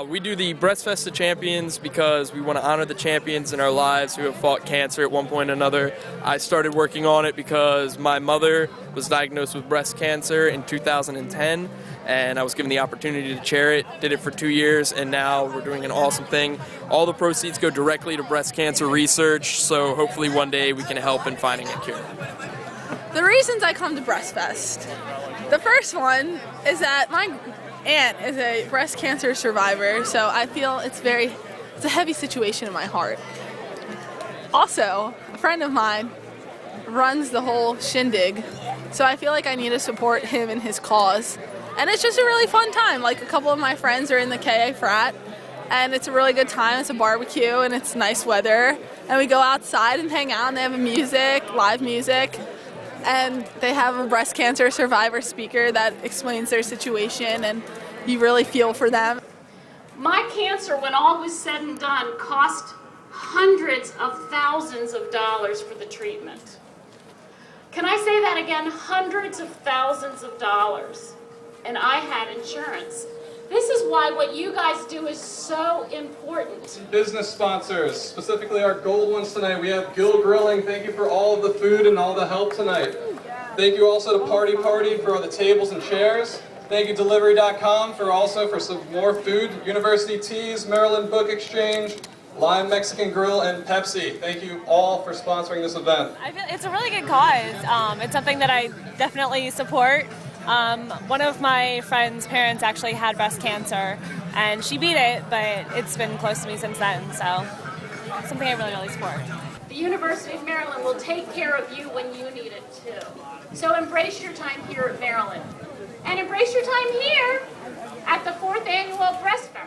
We do the Breast Fest of Champions because we want to honor the champions in our lives who have fought cancer at one point or another. I started working on it because my mother was diagnosed with breast cancer in 2010, and I was given the opportunity to chair it. Did it for 2 years, and now we're doing an awesome thing. All the proceeds go directly to breast cancer research, so hopefully one day we can help in finding a cure. The reasons I come to Breast Fest. The first one is that my aunt is a breast cancer survivor, so I feel it's a heavy situation in my heart. Also, a friend of mine runs the whole shindig, so I feel like I need to support him in his cause. And it's just a really fun time. Like, a couple of my friends are in the KA frat, and it's a really good time. It's a barbecue, and it's nice weather. And we go outside and hang out, and they have live music. And they have a breast cancer survivor speaker that explains their situation, and you really feel for them. My cancer, when all was said and done, cost hundreds of thousands of dollars for the treatment. Can I say that again? Hundreds of thousands of dollars. And I had insurance. This is why what you guys do is so important. Business sponsors, specifically our gold ones tonight. We have Gill Grilling. Thank you for all of the food and all the help tonight. Thank you also to Party for all the tables and chairs. Thank you Delivery.com for some more food. University Teas, Maryland Book Exchange, Lime Mexican Grill, and Pepsi. Thank you all for sponsoring this event. I feel it's a really good cause. It's something that I definitely support. One of my friend's parents actually had breast cancer, and she beat it, but it's been close to me since then, so it's something I really support. The University of Maryland will take care of you when you need it too. So embrace your time here at Maryland. And embrace your time here at the 4th Annual Breast Fest.